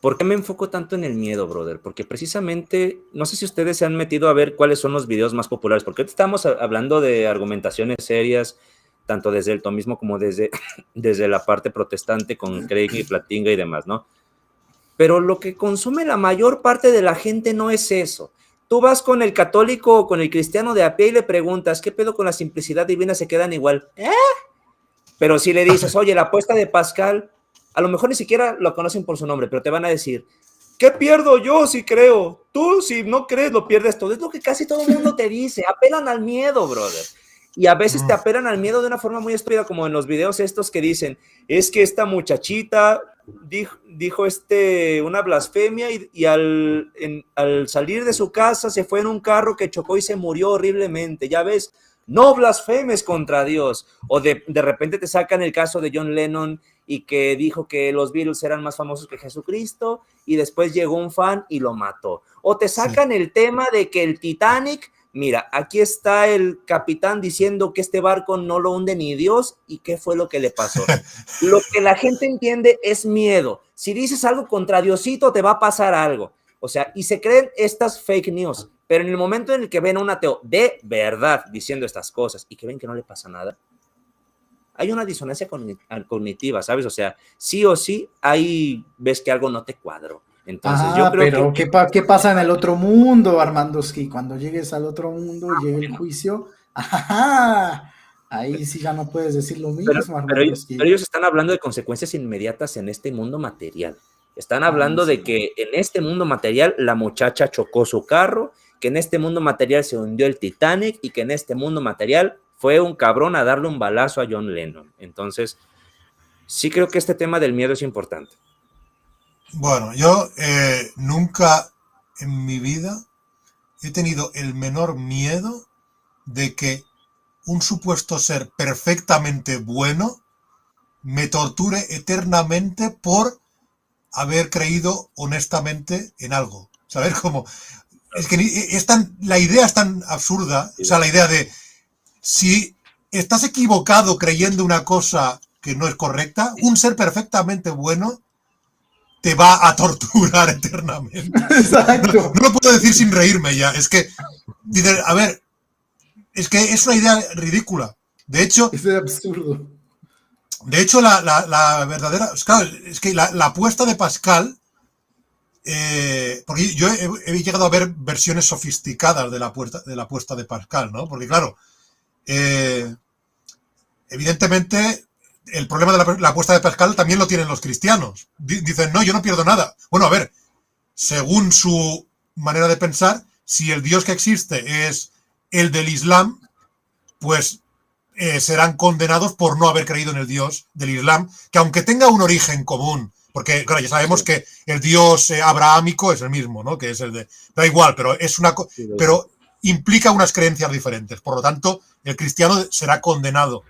¿Por qué me enfoco tanto en el miedo, brother? Porque precisamente, no sé si ustedes se han metido a ver cuáles son los videos más populares, porque ahorita estamos hablando de argumentaciones serias, tanto desde el tomismo como desde la parte protestante con Craig y Platinga y demás, ¿no? Pero lo que consume la mayor parte de la gente no es eso. Tú vas con el católico o con el cristiano de a pie y le preguntas, ¿qué pedo con la simplicidad divina? Se quedan igual. Pero si le dices, oye, la apuesta de Pascal, a lo mejor ni siquiera lo conocen por su nombre, pero te van a decir, ¿qué pierdo yo si creo? Tú si no crees lo pierdes todo. Es lo que casi todo el mundo te dice. Apelan al miedo, brother. Y a veces te apelan al miedo de una forma muy estúpida, como en los videos estos que dicen, es que esta muchachita dijo una blasfemia y al salir de su casa se fue en un carro que chocó y se murió horriblemente. Ya ves, no blasfemes contra Dios. O de repente te sacan el caso de John Lennon y que dijo que los Beatles eran más famosos que Jesucristo y después llegó un fan y lo mató. O te sacan el tema de que el Titanic, mira, aquí está el capitán diciendo que este barco no lo hunde ni Dios y qué fue lo que le pasó. Lo que la gente entiende es miedo. Si dices algo contra Diosito te va a pasar algo. O sea, y se creen estas fake news. Pero en el momento en el que ven a un ateo de verdad diciendo estas cosas y que ven que no le pasa nada, hay una disonancia cognitiva, ¿sabes? O sea, sí o sí, ahí ves que algo no te cuadró. Entonces, yo creo pero que... ¿qué pasa en el otro mundo, Armandoski? Cuando llegues al otro mundo y llegue el juicio, ahí sí ya no puedes decir lo mismo, Armandoski. Pero ellos están hablando de consecuencias inmediatas en este mundo material. Están hablando de que en este mundo material la muchacha chocó su carro, que en este mundo material se hundió el Titanic y que en este mundo material fue un cabrón a darle un balazo a John Lennon. Entonces, sí creo que este tema del miedo es importante. Bueno, yo nunca en mi vida he tenido el menor miedo de que un supuesto ser perfectamente bueno me torture eternamente por haber creído honestamente en algo. ¿Sabes cómo? Es que la idea es tan absurda, o sea, la idea de si estás equivocado creyendo una cosa que no es correcta, un ser perfectamente bueno te va a torturar eternamente. Exacto. No lo puedo decir sin reírme ya. Es que, a ver, es que es una idea ridícula. De hecho, es absurdo. De hecho, la verdadera... Claro, es que la apuesta de Pascal... porque yo he llegado a ver versiones sofisticadas de la apuesta de Pascal, ¿no? Porque, claro, evidentemente, el problema de la apuesta de Pascal también lo tienen los cristianos. Dicen, no, yo no pierdo nada. Bueno, a ver, según su manera de pensar, si el Dios que existe es el del Islam, pues serán condenados por no haber creído en el Dios del Islam, que aunque tenga un origen común, porque claro, ya sabemos que el Dios abrahámico es el mismo, ¿no? Que es el de... Da igual, pero es pero implica unas creencias diferentes. Por lo tanto, el cristiano será condenado,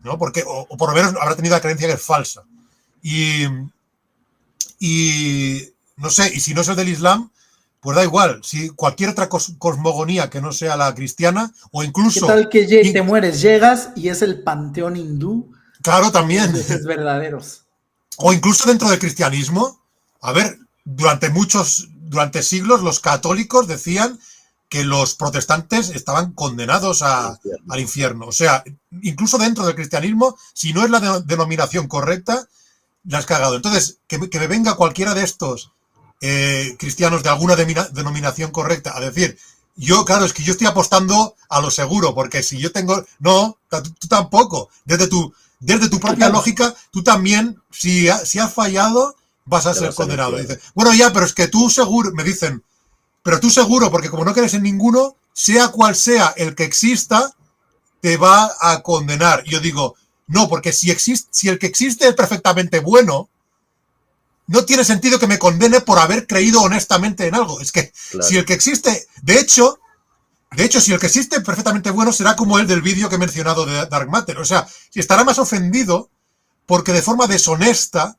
¿no? Porque, o por lo menos habrá tenido la creencia que es falsa. Y no sé, y si no es el del Islam, pues da igual, si cualquier otra cosmogonía que no sea la cristiana, o incluso... ¿Qué tal que te mueres, llegas y es el panteón hindú? Claro, también. Dioses verdaderos. O incluso dentro del cristianismo, a ver, durante siglos los católicos decían que los protestantes estaban condenados al infierno. O sea, incluso dentro del cristianismo, si no es la denominación correcta, la has cagado. Entonces, que me venga cualquiera de estos cristianos de alguna denominación correcta a decir, claro, es que yo estoy apostando a lo seguro, porque si yo tengo... No, tú tampoco. Desde tu propia lógica, tú también, si has fallado, vas a ser condenado. Dice, bueno, ya, pero es que tú seguro, me dicen, pero tú seguro, porque como no crees en ninguno, sea cual sea el que exista, te va a condenar. Y yo digo, no, porque si el que existe es perfectamente bueno, no tiene sentido que me condene por haber creído honestamente en algo. Es que si el que existe, de hecho, si el que existe perfectamente bueno será como el del vídeo que he mencionado de Dark Matter. O sea, estará más ofendido porque de forma deshonesta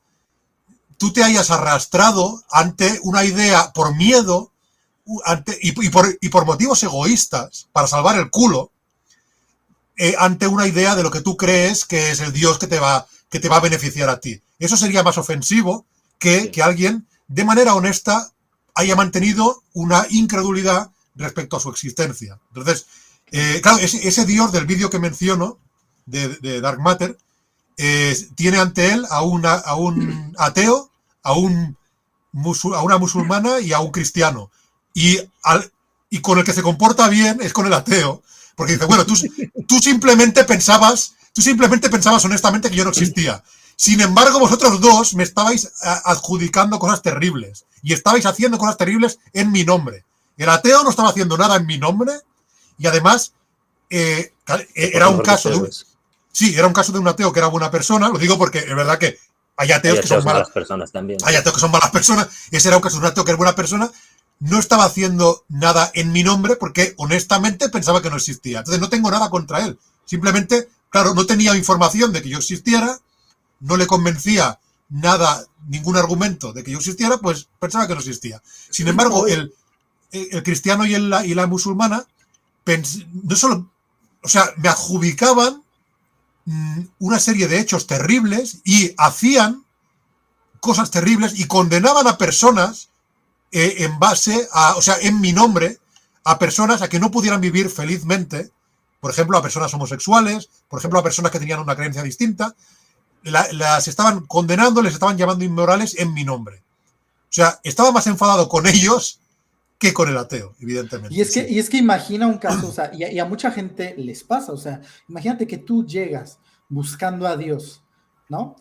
tú te hayas arrastrado ante una idea por miedo y por motivos egoístas para salvar el culo ante una idea de lo que tú crees que es el Dios que te va a beneficiar a ti. Eso sería más ofensivo que alguien de manera honesta haya mantenido una incredulidad respecto a su existencia. Entonces, claro, ese Dios del vídeo que menciono, de Dark Matter, tiene ante él a un ateo, a una musulmana y a un cristiano. Y con el que se comporta bien es con el ateo, porque dice, bueno, tú simplemente pensabas honestamente que yo no existía. Sin embargo, vosotros dos me estabais adjudicando cosas terribles y estabais haciendo cosas terribles en mi nombre. El ateo no estaba haciendo nada en mi nombre y además era un caso de era un caso de un ateo que era buena persona. Lo digo porque es verdad que hay ateos que son malas personas también. Hay ateos que son malas personas. Ese era un caso de un ateo que es buena persona. No estaba haciendo nada en mi nombre porque honestamente pensaba que no existía. Entonces no tengo nada contra él. Simplemente, claro, no tenía información de que yo existiera, no le convencía nada, ningún argumento de que yo existiera, pues pensaba que no existía. Sin embargo, el cristiano y la musulmana no solo, o sea, me adjudicaban una serie de hechos terribles y hacían cosas terribles y condenaban a personas en base a, o sea, en mi nombre, a personas a que no pudieran vivir felizmente, por ejemplo, a personas homosexuales, por ejemplo, a personas que tenían una creencia distinta, las estaban condenando, les estaban llamando inmorales en mi nombre. O sea, estaba más enfadado con ellos que con el ateo, evidentemente. Y es que imagina un caso, o sea, y a mucha gente les pasa, o sea, imagínate que tú llegas buscando a Dios, ¿no?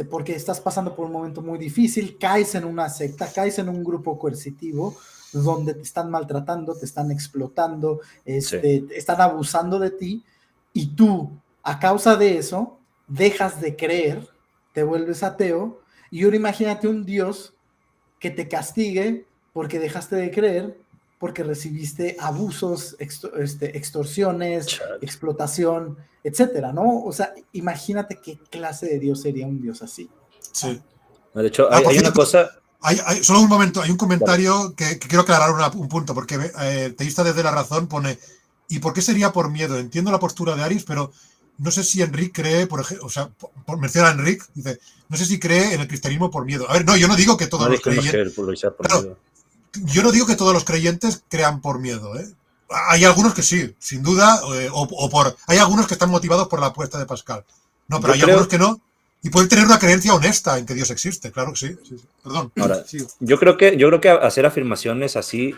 Porque estás pasando por un momento muy difícil, caes en una secta, caes en un grupo coercitivo donde te están maltratando, te están explotando, están abusando de ti, y tú, a causa de eso, dejas de creer, te vuelves ateo, y ahora imagínate un Dios que te castigue porque dejaste de creer, porque recibiste abusos, extorsiones, explotación, etcétera, ¿no? O sea, imagínate qué clase de Dios sería un Dios así. Sí. De hecho, hay una cosa... Solo un momento, hay un comentario que quiero aclarar un punto, porque Teísta desde la razón pone, ¿y por qué sería por miedo? Entiendo la postura de Aris, pero no sé si Enrique cree, por ejemplo, o sea, menciona a Enrique, dice, no sé si cree en el cristianismo por miedo. A ver, no, yo no digo que todos los creyentes... Yo no digo que todos los creyentes crean por miedo, ¿eh? Hay algunos que sí, sin duda, hay algunos que están motivados por la apuesta de Pascal. No, pero hay algunos que no, y pueden tener una creencia honesta en que Dios existe, claro que sí. Perdón. Ahora, yo creo que hacer afirmaciones así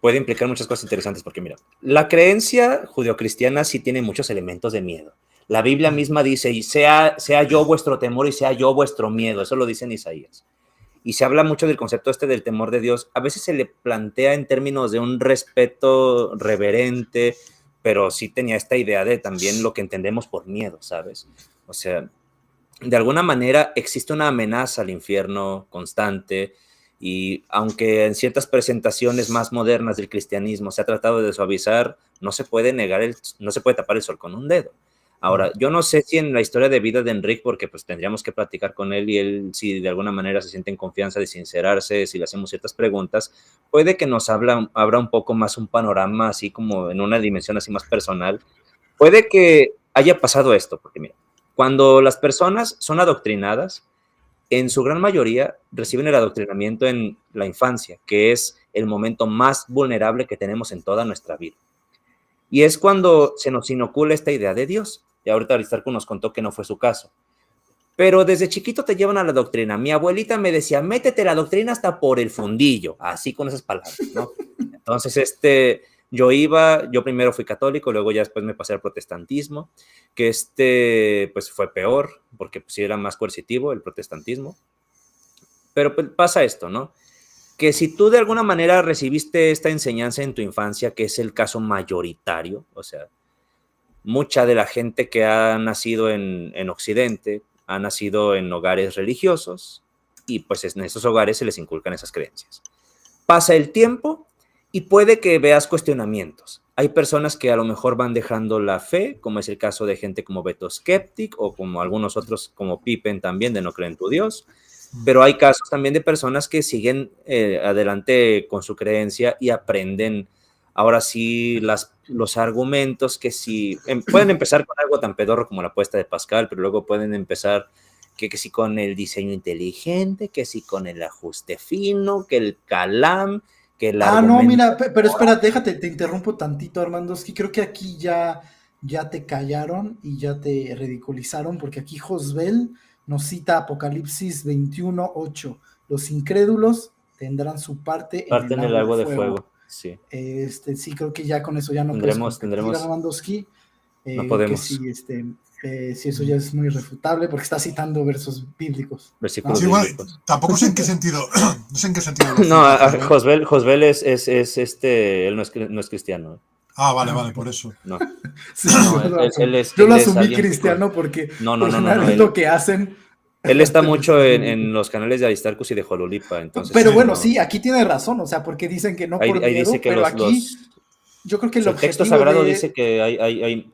puede implicar muchas cosas interesantes, porque mira, la creencia judeocristiana sí tiene muchos elementos de miedo. La Biblia misma dice, y sea yo vuestro temor y sea yo vuestro miedo, eso lo dice en Isaías. Y se habla mucho del concepto del temor de Dios. A veces se le plantea en términos de un respeto reverente, pero sí tenía esta idea de también lo que entendemos por miedo, ¿sabes? O sea, de alguna manera existe una amenaza al infierno constante, y aunque en ciertas presentaciones más modernas del cristianismo se ha tratado de suavizar, no se puede tapar el sol con un dedo. Ahora, yo no sé si en la historia de vida de Enrique, porque pues tendríamos que platicar con él y él, si de alguna manera se siente en confianza de sincerarse, si le hacemos ciertas preguntas, puede que nos abra un poco más un panorama así como en una dimensión así más personal. Puede que haya pasado esto, porque mira, cuando las personas son adoctrinadas, en su gran mayoría reciben el adoctrinamiento en la infancia, que es el momento más vulnerable que tenemos en toda nuestra vida. Y es cuando se nos inocula esta idea de Dios. Y ahorita Aristarco nos contó que no fue su caso. Pero desde chiquito te llevan a la doctrina. Mi abuelita me decía, métete la doctrina hasta por el fundillo. Así con esas palabras, ¿no? Entonces, yo primero fui católico, luego ya después me pasé al protestantismo, que pues fue peor, porque pues sí era más coercitivo el protestantismo. Pero pues pasa esto, ¿no? Que si tú de alguna manera recibiste esta enseñanza en tu infancia, que es el caso mayoritario, o sea, mucha de la gente que ha nacido en Occidente ha nacido en hogares religiosos, y pues en esos hogares se les inculcan esas creencias. Pasa el tiempo y puede que veas cuestionamientos. Hay personas que a lo mejor van dejando la fe, como es el caso de gente como Beto Skeptic, o como algunos otros como Pippen también, de no creer en tu Dios. Pero hay casos también de personas que siguen adelante con su creencia y aprenden ahora sí los argumentos que sí pueden empezar con algo tan pedorro como la apuesta de Pascal, pero luego pueden empezar que si con el diseño inteligente, que si con el ajuste fino, que el calam, que el no, mira, pero espera, déjate, te interrumpo tantito, Armando, es que creo que aquí ya te callaron y ya te ridiculizaron, porque aquí Josbel nos cita Apocalipsis 21:8, los incrédulos tendrán su parte en el lago de fuego. Sí. Sí, creo que ya con eso ya no tendremos, Armandowski, no podemos. que sí, eso ya es muy irrefutable porque está citando versos bíblicos. Versículos sí, igual, bíblicos. tampoco sé en qué sentido. No sé en qué sentido. No, Josbel es él no es cristiano. Vale, por eso. No. Sí, Yo lo asumí cristiano porque no, es lo que hacen. Él está mucho en los canales de Aristarchus y de Jololipa, entonces... Pero bueno, sí, aquí tiene razón, o sea, porque dicen que no por miedo, dice que pero aquí yo creo que el texto sagrado dice que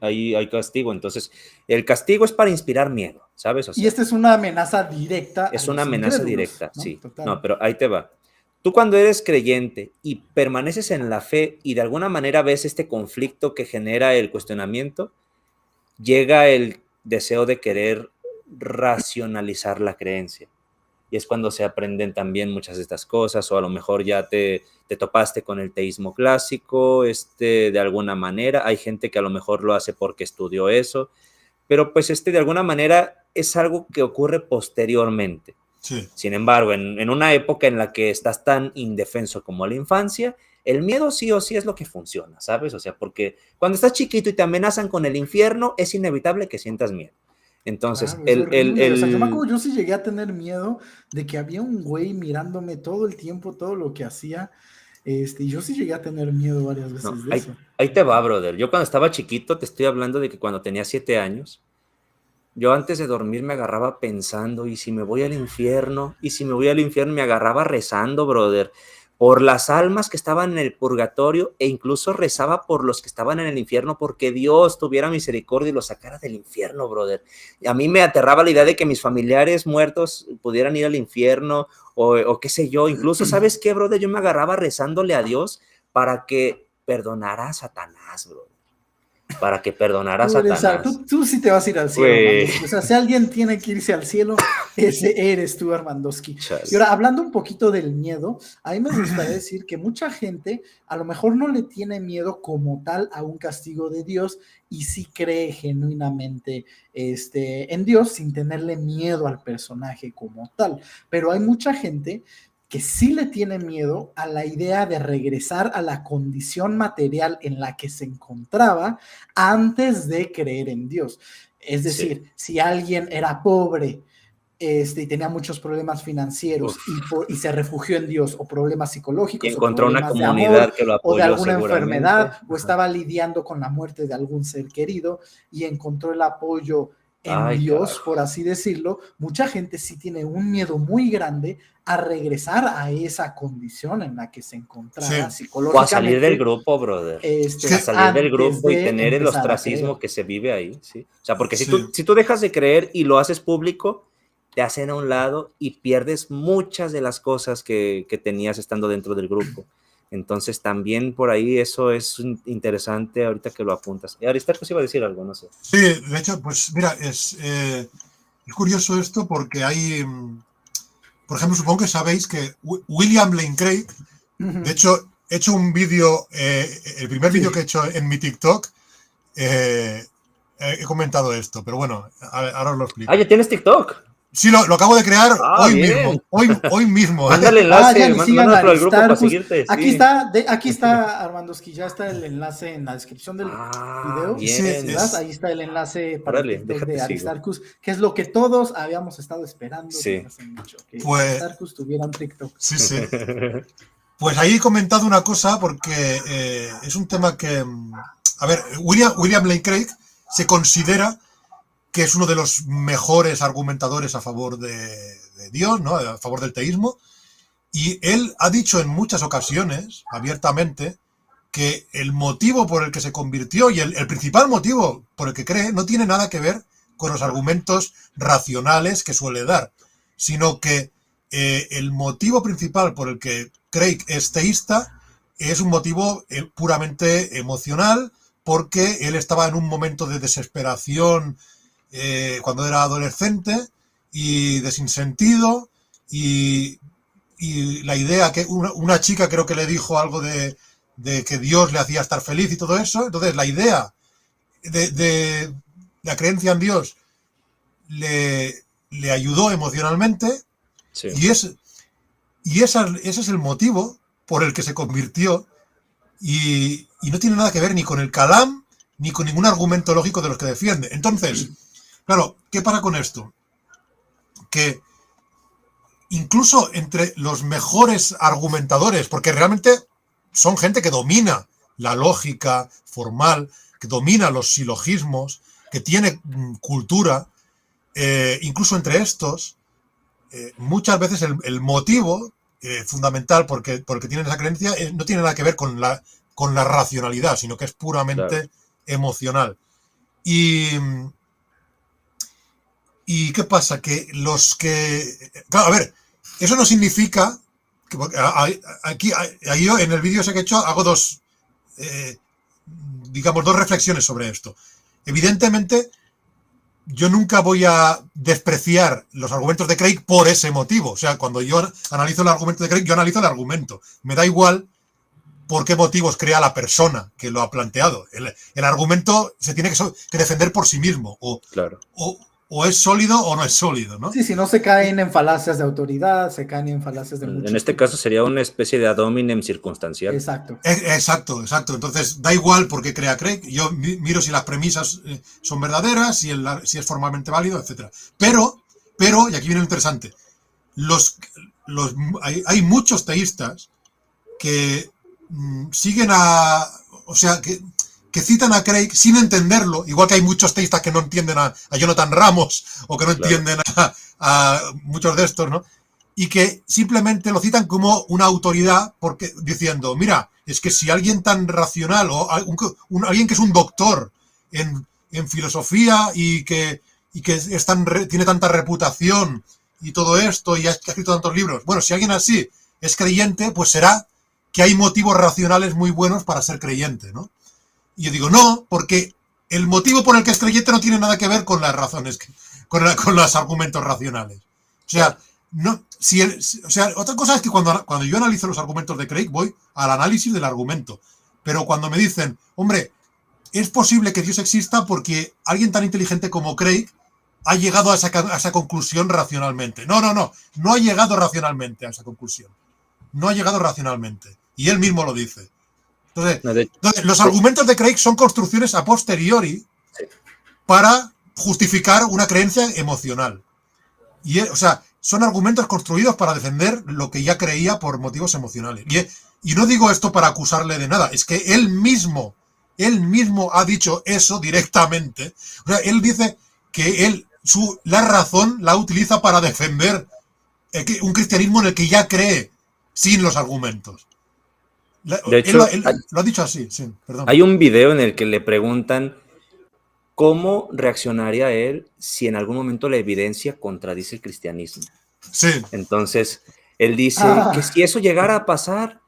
hay castigo, entonces el castigo es para inspirar miedo, ¿sabes? O sea, y esta es una amenaza directa. Es una amenaza directa, ¿no? sí. Total. No, pero ahí te va. Tú cuando eres creyente y permaneces en la fe y de alguna manera ves este conflicto que genera el cuestionamiento, llega el deseo de querer racionalizar la creencia. Y es cuando se aprenden también muchas de estas cosas, o a lo mejor ya te topaste con el teísmo clásico, de alguna manera. Hay gente que a lo mejor lo hace porque estudió eso, pero pues de alguna manera es algo que ocurre posteriormente. Sí. Sin embargo, en una época en la que estás tan indefenso como la infancia, el miedo sí o sí es lo que funciona, ¿sabes? O sea, porque cuando estás chiquito y te amenazan con el infierno, es inevitable que sientas miedo. Entonces, o sea, yo me acuerdo, yo sí llegué a tener miedo de que había un güey mirándome todo el tiempo, todo lo que hacía, y yo sí llegué a tener miedo varias veces de eso. Ahí te va, brother. Yo cuando estaba chiquito, te estoy hablando de que cuando tenía 7 años, yo antes de dormir me agarraba pensando, ¿y si me voy al infierno? ¿Y si me voy al infierno? Me agarraba rezando, brother, por las almas que estaban en el purgatorio, e incluso rezaba por los que estaban en el infierno, porque Dios tuviera misericordia y los sacara del infierno, brother. Y a mí me aterraba la idea de que mis familiares muertos pudieran ir al infierno, o qué sé yo. Incluso, ¿sabes qué, brother? Yo me agarraba rezándole a Dios para que perdonara a Satanás, brother. Para que perdonara a Satanás. Tú sí te vas a ir al cielo, o sea, si alguien tiene que irse al cielo, ese eres tú, Armandowski. Y ahora, hablando un poquito del miedo, a mí me gustaría decir que mucha gente a lo mejor no le tiene miedo como tal a un castigo de Dios y sí cree genuinamente en Dios sin tenerle miedo al personaje como tal, pero hay mucha gente que sí le tiene miedo a la idea de regresar a la condición material en la que se encontraba antes de creer en Dios. Es decir, si alguien era pobre y tenía muchos problemas financieros y se refugió en Dios, o problemas psicológicos, y encontró o una problemas comunidad de amor, que lo apoyó, o de alguna enfermedad, Ajá. o estaba lidiando con la muerte de algún ser querido y encontró el apoyo en Dios, carajo, por así decirlo. Mucha gente sí tiene un miedo muy grande a regresar a esa condición en la que se encontraba psicológicamente. O a salir del grupo, brother. A salir del grupo y tener el ostracismo que se vive ahí, ¿sí? O sea, porque si tú dejas de creer y lo haces público, te hacen a un lado y pierdes muchas de las cosas que tenías estando dentro del grupo. Entonces también por ahí eso es interesante ahorita que lo apuntas. Aristarco iba a decir algo, no sé. Sí, de hecho, pues mira, es curioso esto porque hay, por ejemplo, supongo que sabéis que William Lane Craig, de hecho, he hecho un vídeo, el primer vídeo que he hecho en mi TikTok, he comentado esto, pero bueno, ahora os lo explico. ¿Ya tienes TikTok? Sí, lo acabo de crear hoy mismo. Mándale enlace, mándalo al grupo para seguirte. Aquí está Armandowski, ya está el enlace en la descripción del video. Bien. Ahí está el enlace para el TikTok de Aristarchus, que es lo que todos habíamos estado esperando. Sí. Hace mucho, que Aristarchus tuviera un TikTok. Sí. Pues ahí he comentado una cosa porque es un tema que, a ver, William Lane Craig se considera que es uno de los mejores argumentadores a favor de Dios, ¿no? A favor del teísmo, y él ha dicho en muchas ocasiones, abiertamente, que el motivo por el que se convirtió y el principal motivo por el que cree no tiene nada que ver con los argumentos racionales que suele dar, sino que el motivo principal por el que Craig es teísta es un motivo puramente emocional, porque él estaba en un momento de desesperación cuando era adolescente y de sinsentido, y la idea que una chica creo que le dijo algo de que Dios le hacía estar feliz y todo eso. Entonces la idea de la creencia en Dios le ayudó emocionalmente, Sí. y ese es el motivo por el que se convirtió, y no tiene nada que ver ni con el Kalam ni con ningún argumento lógico de los que defiende. Entonces, claro, ¿qué pasa con esto? Que incluso entre los mejores argumentadores, porque realmente son gente que domina la lógica formal, que domina los silogismos, que tiene cultura, incluso entre estos, muchas veces el motivo fundamental porque tienen esa creencia no tiene nada que ver con la racionalidad, sino que es puramente emocional. ¿Y qué pasa? Que los que... Claro, a ver, eso no significa que aquí yo en el vídeo ese que he hecho hago dos reflexiones sobre esto. Evidentemente, yo nunca voy a despreciar los argumentos de Craig por ese motivo. O sea, cuando yo analizo el argumento de Craig, yo analizo el argumento. Me da igual por qué motivos crea la persona que lo ha planteado. El argumento se tiene que defender por sí mismo. O es sólido o no es sólido, ¿no? Sí, si no se caen en falacias de autoridad, se caen en falacias de mucho. En este caso sería una especie de ad hominem circunstancial. Exacto. Exacto. Entonces, da igual por qué crea Craig. Yo miro si las premisas son verdaderas, si es formalmente válido, etc. Pero, y aquí viene lo interesante, hay muchos teístas que siguen o sea, que citan a Craig sin entenderlo, igual que hay muchos teístas que no entienden a Jonathan Ramos, o que no entienden a muchos de estos, ¿no? Y que simplemente lo citan como una autoridad, porque diciendo, mira, es que si alguien tan racional, o alguien que es un doctor en filosofía y que tiene tanta reputación y todo esto, y ha escrito tantos libros, bueno, si alguien así es creyente, pues será que hay motivos racionales muy buenos para ser creyente, ¿no? Y yo digo, no, porque el motivo por el que es creyente no tiene nada que ver con las razones, con los argumentos racionales. O sea, no, otra cosa es que cuando yo analizo los argumentos de Craig, voy al análisis del argumento. Pero cuando me dicen, hombre, es posible que Dios exista porque alguien tan inteligente como Craig ha llegado a esa conclusión racionalmente. No ha llegado racionalmente a esa conclusión. No ha llegado racionalmente. Y él mismo lo dice. Entonces, los argumentos de Craig son construcciones a posteriori para justificar una creencia emocional. O sea, son argumentos construidos para defender lo que ya creía por motivos emocionales. Y no digo esto para acusarle de nada, es que él mismo ha dicho eso directamente. O sea, él dice que la razón la utiliza para defender un cristianismo en el que ya cree sin los argumentos. De hecho, él lo ha dicho así, sí, perdón. Hay un video en el que le preguntan cómo reaccionaría él si en algún momento la evidencia contradice el cristianismo. Sí. Entonces, él dice que si eso llegara a pasar,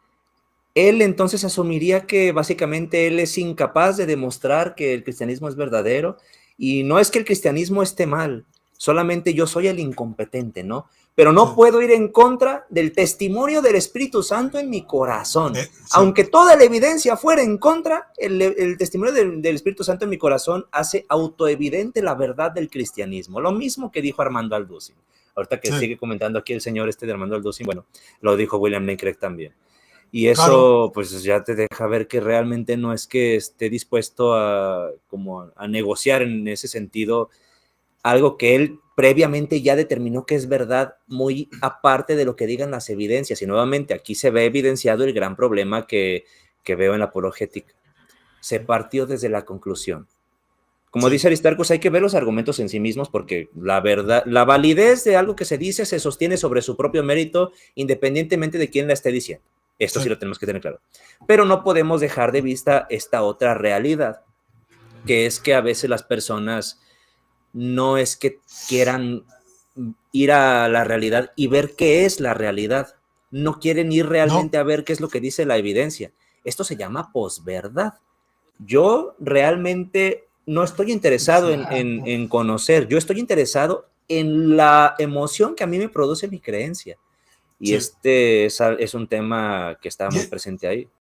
él entonces asumiría que básicamente él es incapaz de demostrar que el cristianismo es verdadero, y no es que el cristianismo esté mal, solamente yo soy el incompetente, ¿no? Pero no puedo ir en contra del testimonio del Espíritu Santo en mi corazón. Aunque toda la evidencia fuera en contra, el testimonio del Espíritu Santo en mi corazón hace autoevidente la verdad del cristianismo. Lo mismo que dijo Armando Alducin. Ahorita que sigue comentando aquí el señor de Armando Alducin, bueno, lo dijo William Lane Craig también. Y eso, pues ya te deja ver que realmente no es que esté dispuesto a negociar en ese sentido algo que él previamente ya determinó que es verdad, muy aparte de lo que digan las evidencias. Y nuevamente aquí se ve evidenciado el gran problema que veo en la apologética. Se partió desde la conclusión. Como dice Aristarcus, hay que ver los argumentos en sí mismos, porque la verdad, la validez de algo que se dice se sostiene sobre su propio mérito, independientemente de quién la esté diciendo. Esto sí lo tenemos que tener claro. Pero no podemos dejar de vista esta otra realidad, que es que a veces las personas no es que quieran ir a la realidad y ver qué es la realidad. No quieren ir realmente a ver qué es lo que dice la evidencia. Esto se llama posverdad. Yo realmente no estoy interesado en conocer. Yo estoy interesado en la emoción que a mí me produce mi creencia. Y Sí. este es un tema que está muy presente ahí.